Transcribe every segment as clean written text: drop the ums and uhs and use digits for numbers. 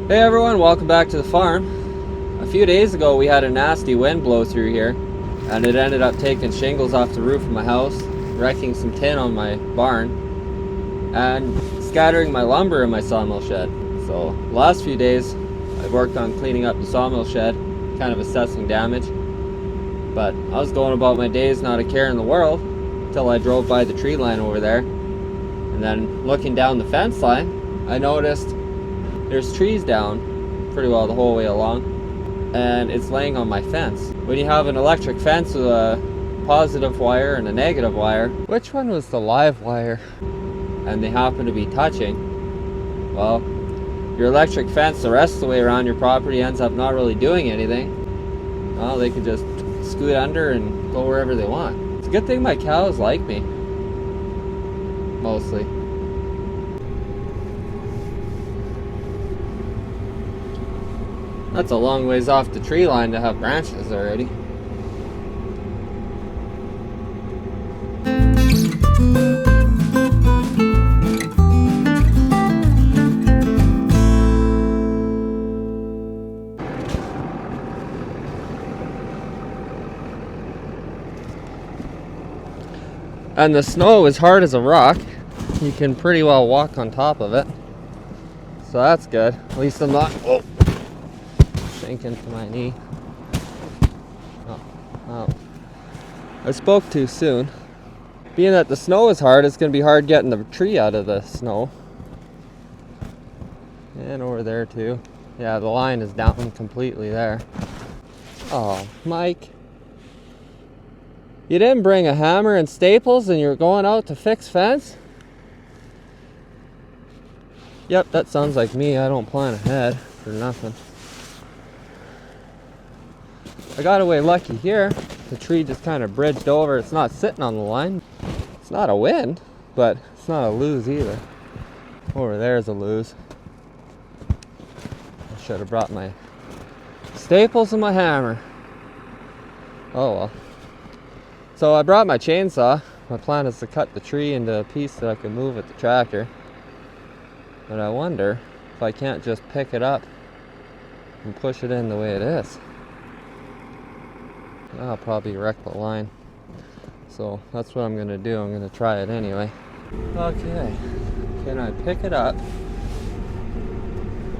Hey everyone, welcome back to the farm. A few days ago we had a nasty wind blow through here and it ended up taking shingles off the roof of my house, wrecking some tin on my barn, and scattering my lumber in my sawmill shed. So the last few days I've worked on cleaning up the sawmill shed, kind of assessing damage. But I was going about my days not a care in the world until I drove by the tree line over there. And then looking down the fence line, I noticed there's trees down pretty well the whole way along, and it's laying on my fence. When you have an electric fence with a positive wire and a negative wire, which one was the live wire? And they happen to be touching. Well, your electric fence the rest of the way around your property ends up not really doing anything. Well, they could just scoot under and go wherever they want. It's a good thing my cows like me. Mostly. That's a long ways off the tree line to have branches already. And the snow is hard as a rock. You can pretty well walk on top of it. So that's good. At least I'm not sinking to my knee. Oh. I spoke too soon. Being that the snow is hard, it's going to be hard getting the tree out of the snow. And over there too. Yeah, the line is down completely there. Oh, Mike. You didn't bring a hammer and staples and you're going out to fix fence? Yep, that sounds like me. I don't plan ahead for nothing. I got away lucky here. The tree just kind of bridged over. It's not sitting on the line. It's not a wind, but it's not a lose either. Over there's a lose. I should have brought my staples and my hammer. Oh well. So I brought my chainsaw. My plan is to cut the tree into a piece that I can move with the tractor. But I wonder if I can't just pick it up and push it in the way it is. I'll probably wreck the line. So that's what I'm going to do. I'm going to try it anyway. Okay. Can I pick it up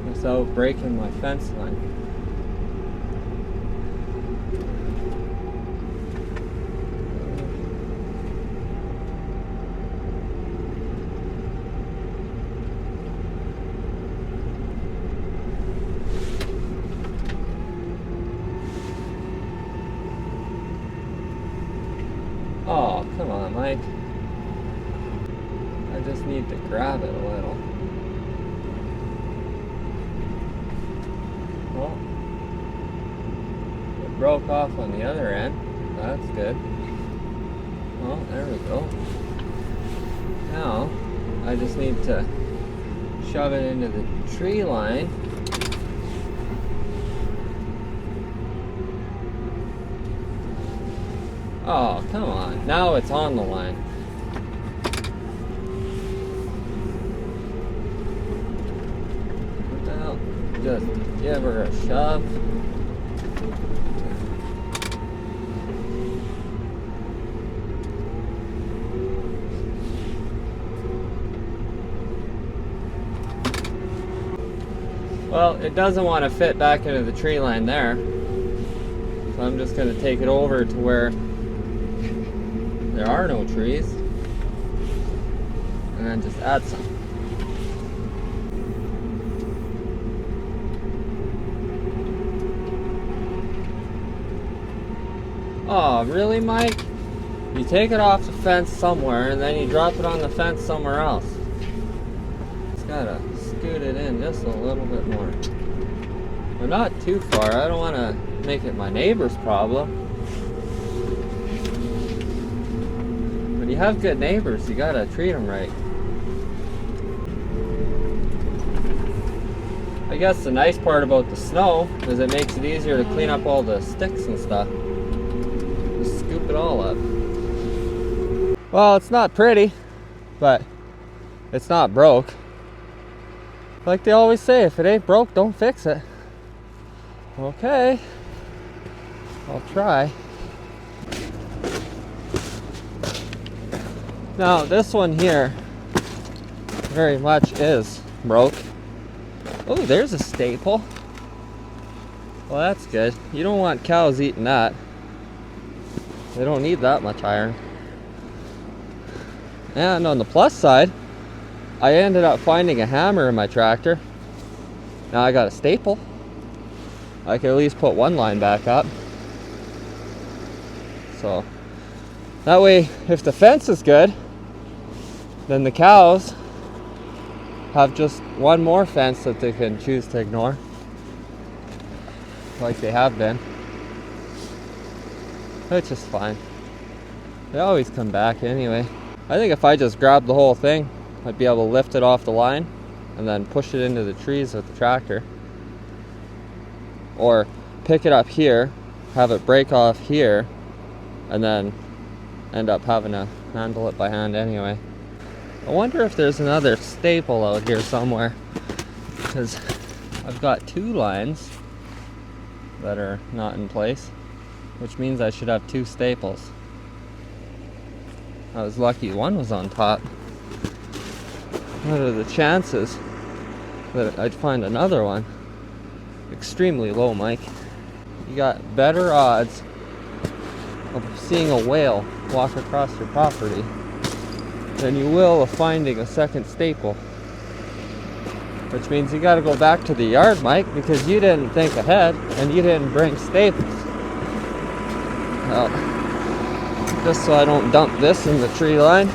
without breaking my fence line? Oh, come on, Mike. I just need to grab it a little. Well, it broke off on the other end. That's good. Well, there we go. Now, I just need to shove it into the tree line. Oh, come on. Now it's on the line. Well, just give her a shove. Well, it doesn't want to fit back into the tree line there. So I'm just going to take it over to where there are no trees, and then just add some. Oh, really, Mike? You take it off the fence somewhere, and then you drop it on the fence somewhere else. Just gotta scoot it in just a little bit more. But not too far. I don't want to make it my neighbor's problem. You have good neighbors, you gotta treat them right. I guess the nice part about the snow is it makes it easier to clean up all the sticks and stuff. Just scoop it all up. Well, it's not pretty, but it's not broke. Like they always say, if it ain't broke, don't fix it. Okay, I'll try. Now this one here very much is broke. Oh, there's a staple. Well, that's good. You don't want cows eating that. They don't need that much iron. And on the plus side, I ended up finding a hammer in my tractor. Now I got a staple. I can at least put one line back up. So that way, if the fence is good, then the cows have just one more fence that they can choose to ignore, like they have been, which is fine. They always come back anyway. I think if I just grabbed the whole thing, I'd be able to lift it off the line and then push it into the trees with the tractor, or pick it up here, have it break off here, and then end up having to handle it by hand anyway. I wonder if there's another staple out here somewhere, because I've got two lines that are not in place, which means I should have two staples. I was lucky one was on top. What are the chances that I'd find another one? Extremely low, Mike. You got better odds of seeing a whale walk across your property than you will of finding a second staple. Which means you gotta go back to the yard, Mike, because you didn't think ahead and you didn't bring staples. Well, just so I don't dump this in the tree line.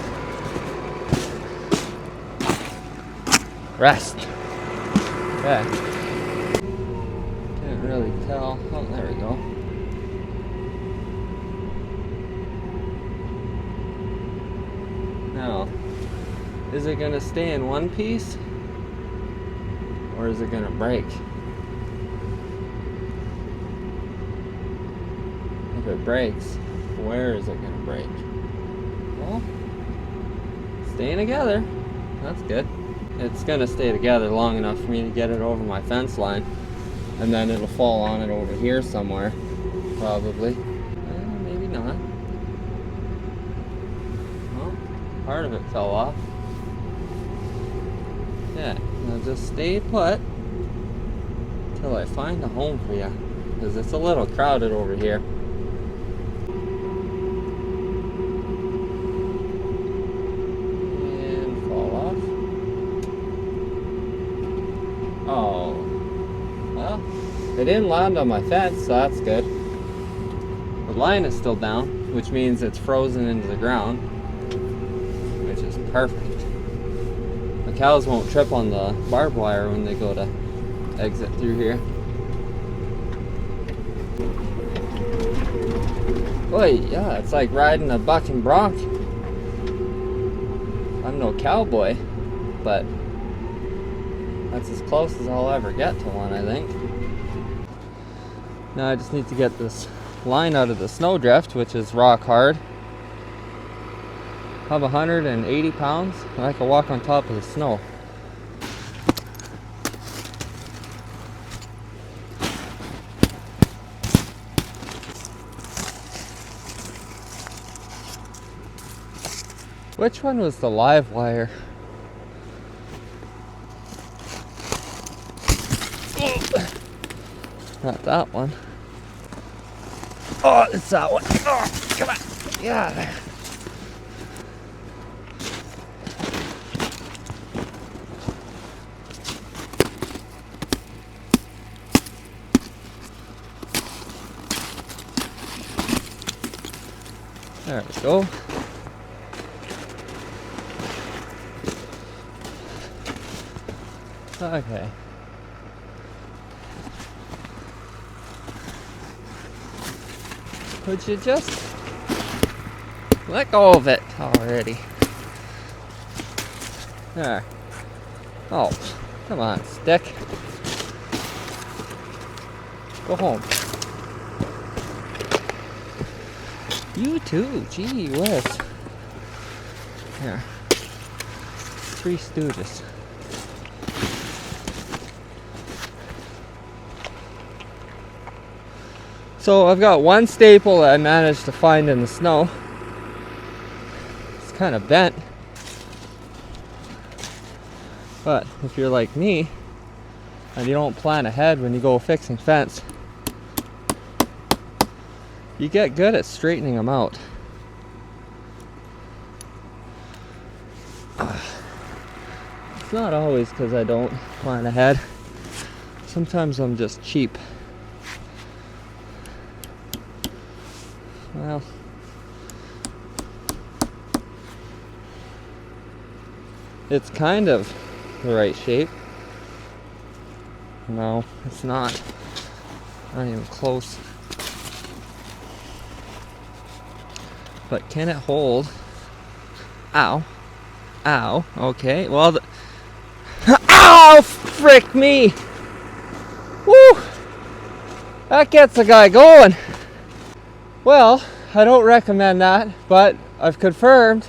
Rest. Okay. Can't really tell. Oh, there we go. Now, is it going to stay in one piece, or is it going to break? If it breaks, where is it going to break? Well, staying together. That's good. It's going to stay together long enough for me to get it over my fence line, and then it'll fall on it over here somewhere, probably. Maybe not. Part of it fell off. Yeah, now just stay put till I find a home for you, because it's a little crowded over here. And fall off. Oh, well, it didn't land on my fence, so that's good. The line is still down, which means it's frozen into the ground. Perfect. The cows won't trip on the barbed wire when they go to exit through here. Boy, yeah, it's like riding a bucking bronc. I'm no cowboy, but that's as close as I'll ever get to one, I think. Now I just need to get this line out of the snowdrift, which is rock hard. I have 180 pounds, and I can walk on top of the snow. Which one was the live wire? Not that one. Oh, it's that one. Oh, come on. Yeah. There we go. Okay. Would you just let go of it already? There. Oh, come on, stick. Go home. You too, gee whiz. Here. Three Stooges. So I've got one staple that I managed to find in the snow. It's kind of bent. But if you're like me and you don't plan ahead when you go fixing fence, you get good at straightening them out. It's not always because I don't plan ahead. Sometimes I'm just cheap. Well, it's kind of the right shape. No, it's not. Not even close. But can it hold? Ow. Ow. Okay. Well, ow! Frick me! Woo! That gets the guy going. Well, I don't recommend that, but I've confirmed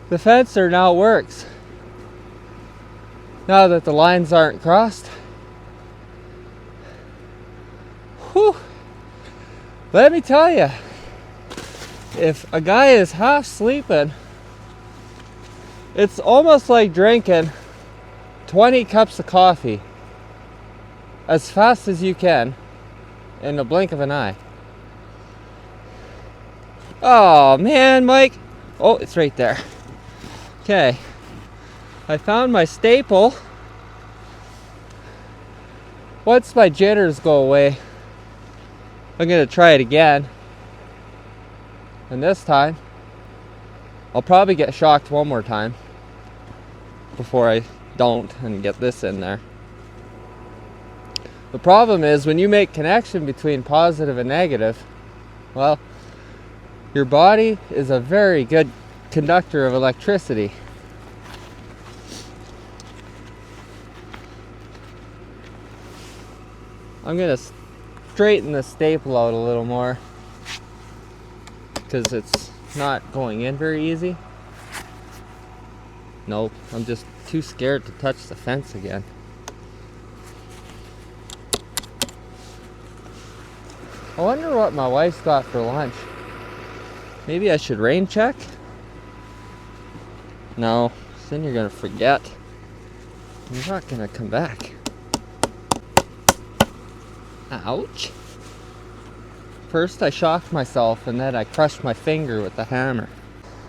the fencer now works. Now that the lines aren't crossed. Whew. Let me tell you, if a guy is half sleeping, it's almost like drinking 20 cups of coffee as fast as you can in the blink of an eye. Oh man, Mike. Oh, it's right there. Okay. I found my staple. Once my jitters go away, I'm gonna try it again. And this time, I'll probably get shocked one more time before I don't and get this in there. The problem is when you make connection between positive and negative, well, your body is a very good conductor of electricity. I'm going to straighten the staple out a little more because it's not going in very easy. Nope, I'm just too scared to touch the fence again. I wonder what my wife's got for lunch. Maybe I should rain check? No, then you're gonna forget. You're not gonna come back. Ouch. First I shocked myself and then I crushed my finger with the hammer.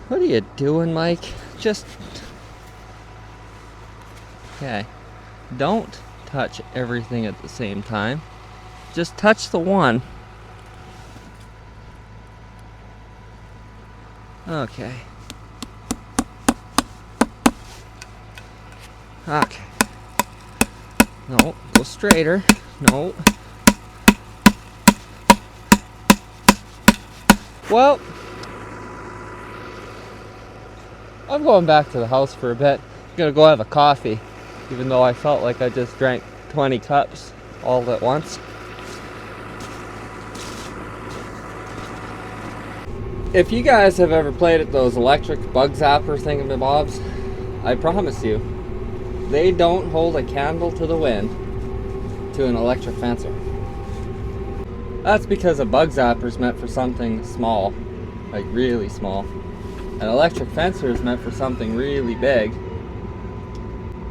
What are you doing, Mike? Just... Okay. Don't touch everything at the same time. Just touch the one. Okay. Okay. No, go straighter. No. Well, I'm going back to the house for a bit. I'm gonna go have a coffee, even though I felt like I just drank 20 cups all at once. If you guys have ever played at those electric bug zapper thingamabobs, I promise you, they don't hold a candle to the wind to an electric fencer. That's because a bug zapper is meant for something small, like really small. An electric fencer is meant for something really big,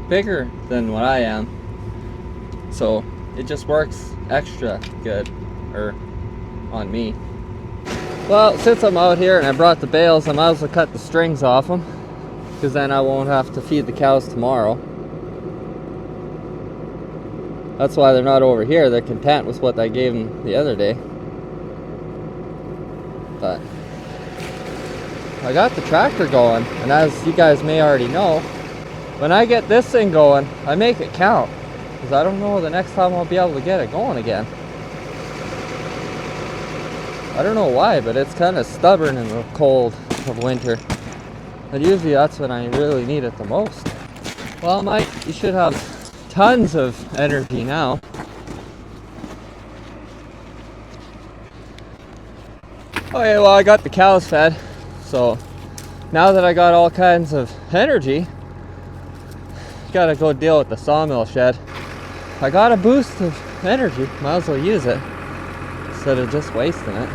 bigger than what I am. So it just works extra good, on me. Well, since I'm out here and I brought the bales, I might as well cut the strings off them, because then I won't have to feed the cows tomorrow. That's why they're not over here. They're content with what I gave them the other day. But I got the tractor going, and as you guys may already know, when I get this thing going, I make it count, because I don't know the next time I'll be able to get it going again. I don't know why, but it's kind of stubborn in the cold of winter. And usually that's when I really need it the most. Well, Mike, you should have tons of energy now. Okay, well, I got the cows fed. So now that I got all kinds of energy, gotta go deal with the sawmill shed. I got a boost of energy, might as well use it. instead of just wasting it.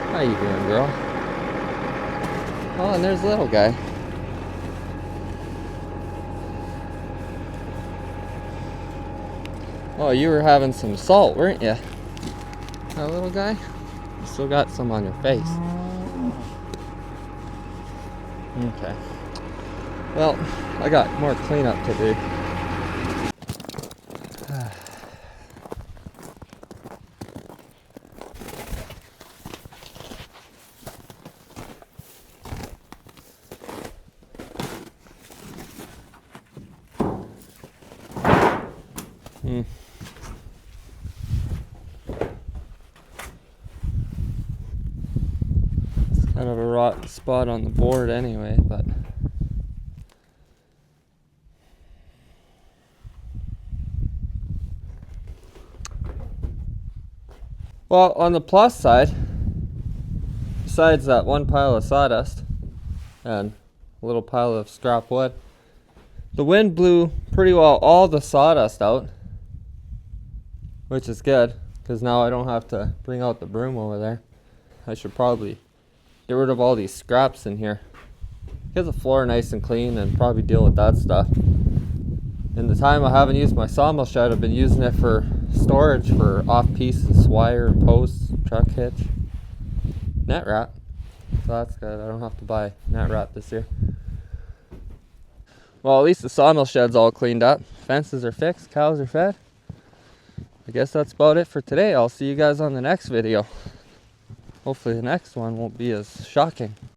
How you doing, girl? Oh, and there's little guy. Oh, you were having some salt, weren't you? That little guy? You still got some on your face. Okay. Well, I got more cleanup to do. It's kind of a rotten spot on the board anyway, but well, on the plus side, besides that one pile of sawdust and a little pile of scrap wood, the wind blew pretty well all the sawdust out, which is good because now I don't have to bring out the broom over there. I should probably get rid of all these scraps in here, get the floor nice and clean, and probably deal with that stuff. In the time I haven't used my sawmill shed, I've been using it for storage for off pieces, wire and posts, truck hitch, net wrap. So that's good. I don't have to buy net wrap this year. Well, at least the sawmill shed's all cleaned up. Fences are fixed, cows are fed. I guess that's about it for today. I'll see you guys on the next video. Hopefully the next one won't be as shocking.